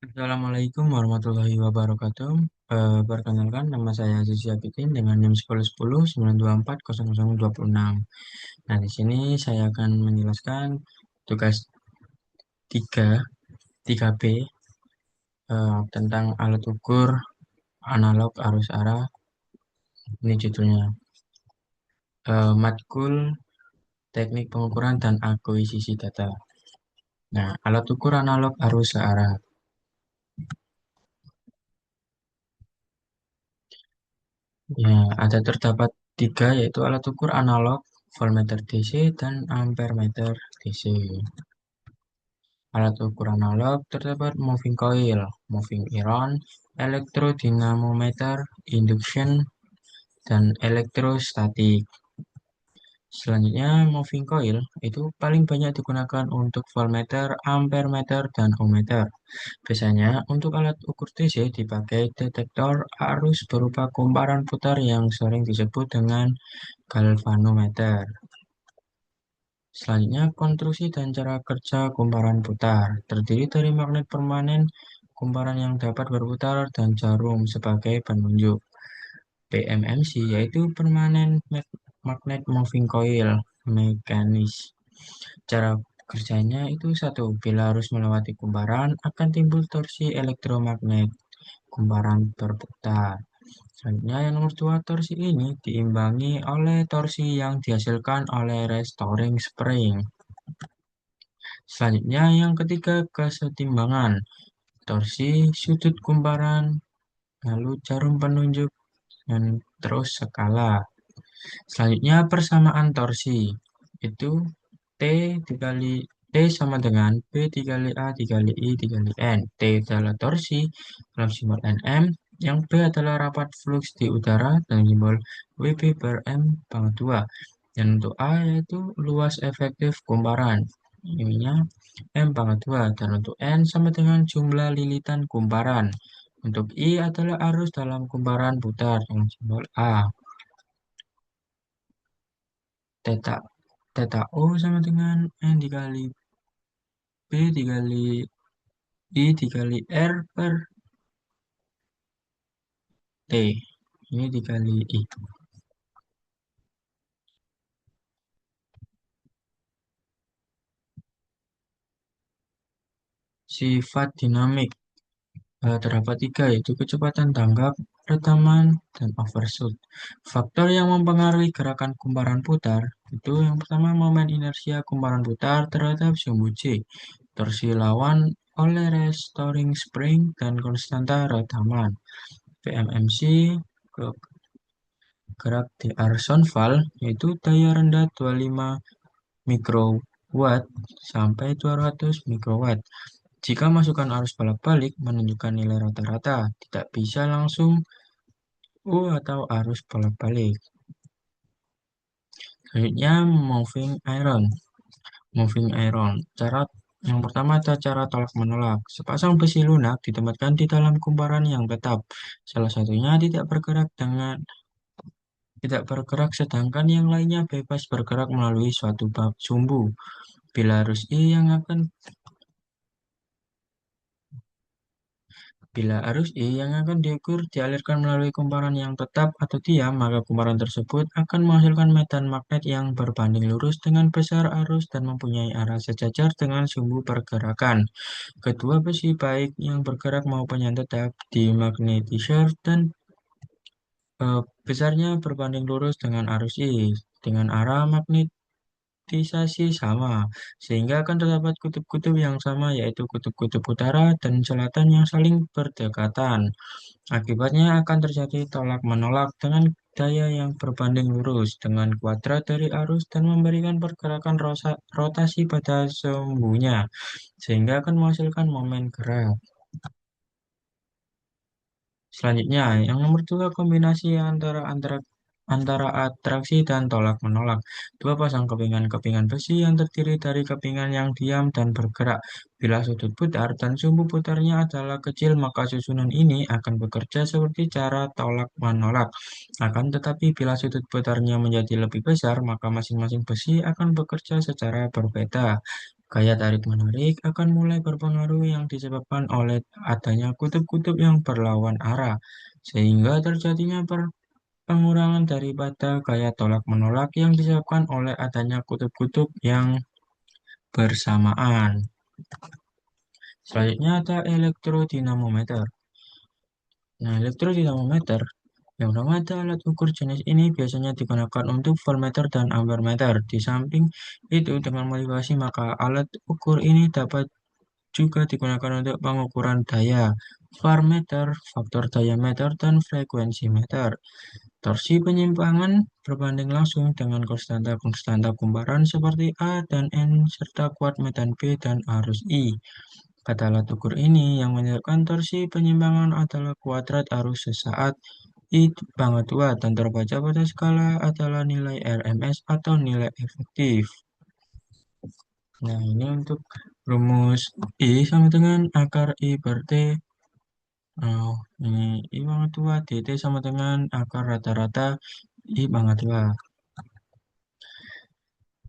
Assalamualaikum warahmatullahi wabarakatuh. Perkenalkan, nama saya Aziz Yafikin dengan NIM 1010-924-0026. Nah, di sini saya akan menjelaskan tugas 3, 3B, tentang alat ukur analog arus arah. Ini judulnya. Matkul Teknik Pengukuran dan Akuisisi Data. Nah, alat ukur analog arus arah. Ya, ada terdapat tiga, yaitu alat ukur analog, voltmeter DC, dan ampermeter DC. Alat ukur analog terdapat moving coil, moving iron, elektrodinamometer, induction, dan elektrostatik. Selanjutnya, moving coil itu paling banyak digunakan untuk voltmeter, ampermeter, dan ohmmeter. Biasanya untuk alat ukur DC dipakai detektor arus berupa kumparan putar yang sering disebut dengan galvanometer. Selanjutnya, konstruksi dan cara kerja kumparan putar terdiri dari magnet permanen, kumparan yang dapat berputar, dan jarum sebagai penunjuk. PMMC yaitu Permanent Magnet Moving Coil Mekanis. Cara kerjanya itu satu, bila harus melewati kumparan akan timbul torsi elektromagnet, kumparan berputar. Selanjutnya yang nomor dua, torsi ini diimbangi oleh torsi yang dihasilkan oleh restoring spring. Selanjutnya yang ketiga, kesetimbangan. Torsi, sudut kumparan, lalu jarum penunjuk, dan terus skala. Selanjutnya persamaan torsi. Itu T dikali T sama dengan B dikali A dikali I dikali N. T adalah torsi dalam simbol Nm. Yang B adalah rapat flux di udara dan simbol Wb per M pangkat 2. Dan untuk A yaitu luas efektif kumparan. Ininya M pangkat 2. Dan untuk N sama dengan jumlah lilitan kumparan. Untuk I adalah arus dalam kumparan putar dengan simbol A. Theta, theta O sama dengan N dikali B dikali I dikali R per T. Ini dikali I. Sifat dinamik terdapat tiga, yaitu kecepatan tanggap, retaman, dan overshoot. Faktor yang mempengaruhi gerakan kumparan putar itu yang pertama momen inersia kumparan putar terhadap sumbu J, torsi lawan oleh restoring spring, dan konstanta retaman. PMMC gerak di Arsonval yaitu daya rendah 25 mikrowatt sampai 200 mikrowatt. Jika masukan arus bolak-balik menunjukkan nilai rata-rata, tidak bisa langsung U atau arus bolak-balik. Selanjutnya, moving iron. Moving iron. Cara yang pertama ada cara tolak-menolak. Sepasang besi lunak ditempatkan di dalam kumparan yang tetap. Salah satunya tidak bergerak sedangkan yang lainnya bebas bergerak melalui suatu bab sumbu. Bila arus I yang akan Bila arus I yang akan diukur dialirkan melalui kumparan yang tetap atau diam, maka kumparan tersebut akan menghasilkan medan magnet yang berbanding lurus dengan besar arus dan mempunyai arah sejajar dengan sumbu pergerakan. Kedua besi baik yang bergerak maupun yang tetap dimagnetisir dan besarnya berbanding lurus dengan arus I dengan arah magnetisasi sama, sehingga akan terdapat kutub-kutub yang sama, yaitu kutub-kutub utara dan selatan yang saling berdekatan. Akibatnya akan terjadi tolak-menolak dengan daya yang berbanding lurus dengan kuadrat dari arus dan memberikan pergerakan rotasi pada sumbunya, sehingga akan menghasilkan momen gerak. Selanjutnya, yang nomor dua, kombinasi antara atraksi dan tolak-menolak. Dua pasang kepingan-kepingan besi yang terdiri dari kepingan yang diam dan bergerak. Bila sudut putar dan sumbu putarnya adalah kecil, maka susunan ini akan bekerja seperti cara tolak-menolak. Akan tetapi, bila sudut putarnya menjadi lebih besar, maka masing-masing besi akan bekerja secara berbeda. Gaya tarik-menarik akan mulai berpengaruh yang disebabkan oleh adanya kutub-kutub yang berlawan arah, sehingga terjadinya pengurangan daripada gaya tolak-menolak yang disebabkan oleh adanya kutub-kutub yang bersamaan. Selanjutnya ada elektrodinamometer. Nah, elektrodinamometer yang pertama ada alat ukur jenis ini biasanya digunakan untuk voltmeter dan ampermeter. Di samping itu, dengan modifikasi maka alat ukur ini dapat juga digunakan untuk pengukuran daya, varmeter, faktor diameter, dan frekuensi meter. Torsi penyimpangan berbanding langsung dengan konstanta-konstanta kumparan seperti A dan N serta kuat medan B dan arus I. Kata alat ukur ini yang menyebabkan torsi penyimpangan adalah kuadrat arus sesaat I pangkat 2 dan terbaca pada skala adalah nilai RMS atau nilai efektif. Nah, ini untuk rumus I sama dengan akar I per T. Oh, ini I pangkat 2 dt sama dengan akar rata-rata I pangkat 2.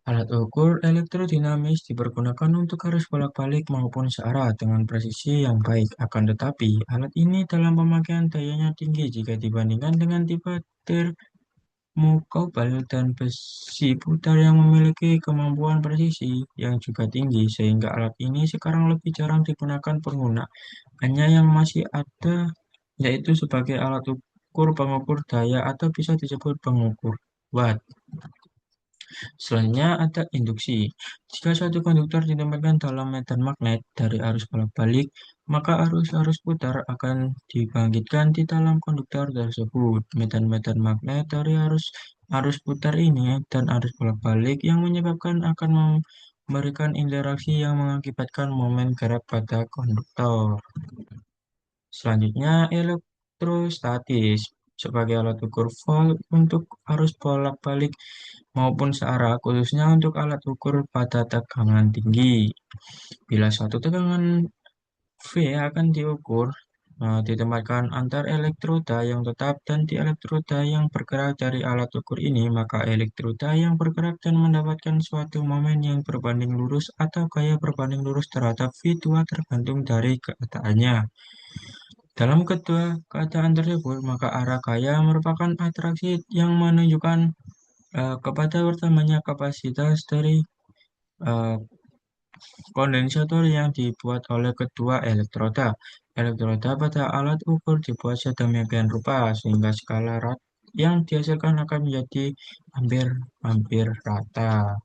Alat ukur elektrodinamis dipergunakan untuk arus bolak-balik maupun searah dengan presisi yang baik. Akan tetapi, alat ini dalam pemakaian dayanya tinggi jika dibandingkan dengan tipe termokabel dan besi putar yang memiliki kemampuan presisi yang juga tinggi, sehingga alat ini sekarang lebih jarang digunakan pengguna. Hanya yang masih ada yaitu sebagai alat ukur pengukur daya atau bisa disebut pengukur watt. Selanjutnya ada induksi. Jika suatu konduktor ditempatkan dalam medan magnet dari arus bolak-balik, maka arus-arus putar akan dibangkitkan di dalam konduktor tersebut. Medan-medan magnet dari arus putar ini dan arus bolak-balik yang menyebabkan akan memberikan interaksi yang mengakibatkan momen gerak pada konduktor. Selanjutnya, elektrostatis sebagai alat ukur volt untuk arus bolak-balik maupun searah, khususnya untuk alat ukur pada tegangan tinggi. Bila suatu tegangan V akan diukur, ditempatkan antar elektroda yang tetap dan di elektroda yang bergerak dari alat ukur ini, maka elektroda yang bergerak dan mendapatkan suatu momen yang berbanding lurus atau gaya berbanding lurus terhadap V2 tergantung dari keadaannya. Dalam kedua keadaan tersebut, maka arah gaya merupakan atraksi yang menunjukkan kepada pertamanya kapasitas dari eh, kondensator yang dibuat oleh kedua elektroda. Elektroda pada alat ukur dibuat sedemikian rupa sehingga skala yang dihasilkan akan menjadi hampir rata.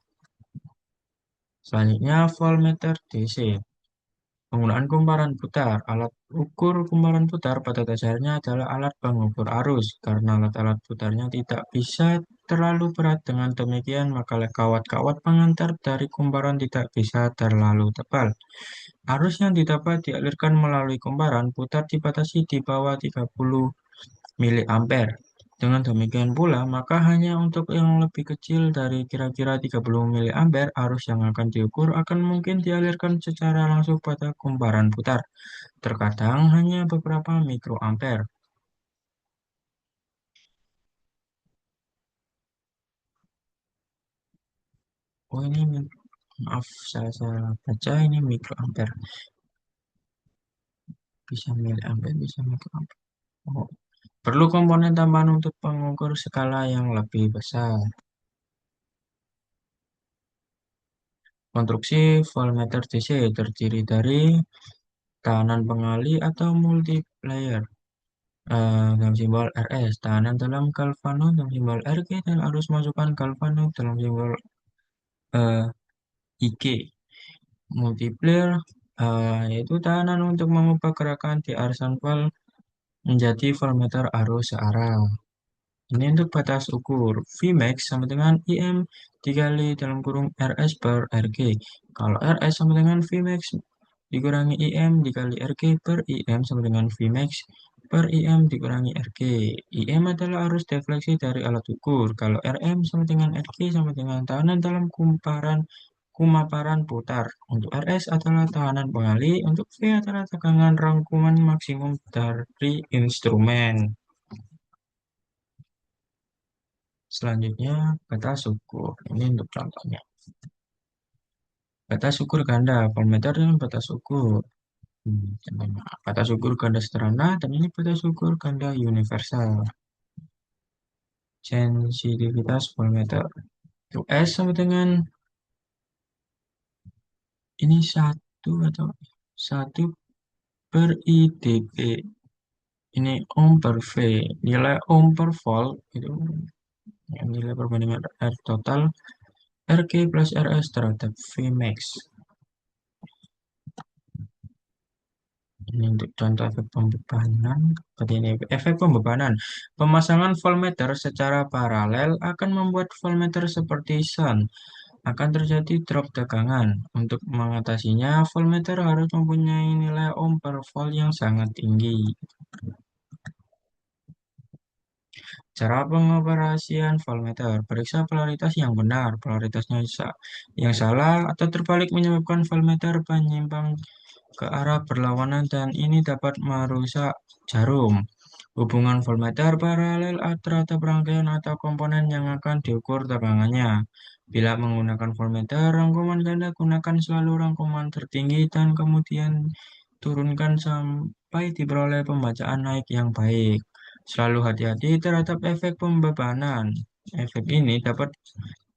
Selanjutnya, voltmeter DC. Penggunaan kumparan putar. Alat ukur kumparan putar pada dasarnya adalah alat pengukur arus. Karena alat-alat putarnya tidak bisa terlalu berat, dengan demikian maka kawat-kawat pengantar dari kumparan tidak bisa terlalu tebal. Arus yang didapat dialirkan melalui kumparan putar dibatasi di bawah 30 miliampere. Dengan demikian pula, maka hanya untuk yang lebih kecil dari kira-kira 30 miliampere, arus yang akan diukur akan mungkin dialirkan secara langsung pada kumparan putar. Terkadang hanya beberapa mikroampere. Oh, ini maaf, saya salah baca, ini mikroampere. Bisa miliampere, bisa mikroampere. Oh, perlu komponen tambahan untuk pengukur skala yang lebih besar. Konstruksi voltmeter DC terdiri dari tahanan pengali atau multiplier dalam simbol RS, tahanan dalam galvano dalam simbol RG, dan arus masukan galvano dalam simbol eh, IG. Multiplier yaitu tahanan untuk mengubah gerakan di arisan valve menjadi voltmeter arus searah. Ini untuk batas ukur. Vmax sama dengan IM dikali dalam kurung RS per RG. Kalau RS sama dengan Vmax dikurangi IM dikali RG per IM sama dengan Vmax per IM dikurangi RG. IM adalah arus defleksi dari alat ukur. Kalau RM sama dengan RG sama dengan tahanan dalam kumaparan putar. Untuk RS adalah tahanan pengali. Untuk V adalah tegangan rangkuman maksimum dari instrumen. Selanjutnya, batas ukur. Ini untuk contohnya. batas ukur ganda. Voltmeter dengan batas ukur. Contohnya, batas ukur ganda sederhana dan ini batas ukur ganda universal. Sensitivitas voltmeter. Itu S sama dengan ini satu atau satu per IdP. Ini ohm per V. Nilai ohm per volt itu ya, nilai perbandingan R total RQ plus RS terhadap Vmax. Ini untuk contoh efek pembebanan. Seperti ini, efek pembebanan. Pemasangan voltmeter secara paralel akan membuat voltmeter seperti sun. Akan terjadi drop tegangan. Untuk mengatasinya, voltmeter harus mempunyai nilai ohm per volt yang sangat tinggi. Cara pengoperasian voltmeter, periksa polaritas yang benar, polaritasnya yang salah atau terbalik menyebabkan voltmeter menyimpang ke arah berlawanan dan ini dapat merusak jarum. Hubungan voltmeter paralel terhadap rangkaian atau komponen yang akan diukur tegangannya. Bila menggunakan voltmeter, rangkuman ganda gunakan selalu rangkuman tertinggi dan kemudian turunkan sampai diperoleh pembacaan naik yang baik. Selalu hati-hati terhadap efek pembebanan. Efek ini dapat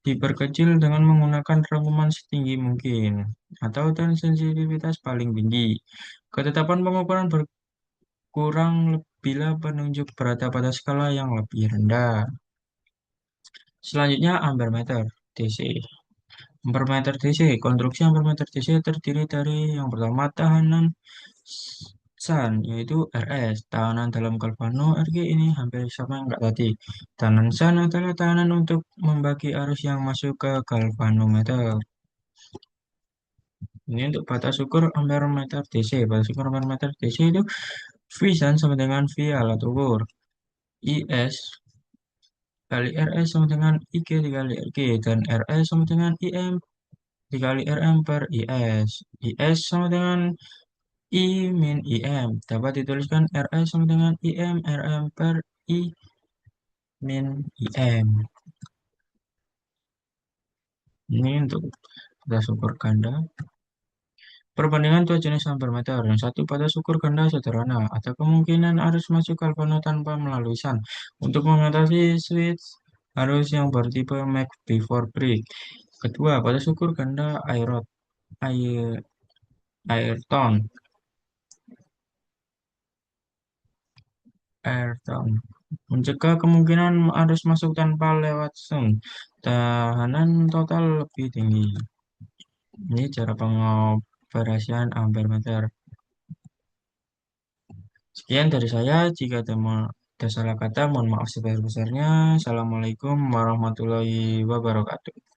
diperkecil dengan menggunakan rangkuman setinggi mungkin atau dengan sensitivitas paling tinggi. Ketetapan pengukuran berkurang bila penunjuk berada pada skala yang lebih rendah. Selanjutnya ampermeter DC. Ampermeter DC, konstruksi ampermeter DC terdiri dari yang pertama tahanan sun, yaitu RS. Tahanan dalam galvano RG ini hampir sama yang enggak tadi. Tahanan sun adalah tahanan untuk membagi arus yang masuk ke galvanometer. Ini untuk batas ukur ampermeter DC. Batas ukur ampermeter DC itu V sun sama dengan V alat ukur. IS kali RS sama dengan IG dikali RG. Dan RS sama dengan IM dikali RM per IS. IS sama dengan I min IM. Dapat dituliskan RS sama dengan IM RM per I min IM. Ini untuk batas ukur ganda. Perbandingan dua jenis ampermeter. Yang satu batas ukur ganda sederhana. Ada kemungkinan arus masuk galvano tanpa melalui sun. Untuk mengatasi switch arus yang bertipe make before break. Kedua, batas ukur ganda air, Ayrton. Ayrton. Mencegah kemungkinan arus masuk tanpa lewat sun. Tahanan total lebih tinggi. Ini cara pengoperasian ampermeter. Sekian dari saya. Jika ada salah kata, mohon maaf sebesar-besarnya. Assalamualaikum warahmatullahi wabarakatuh.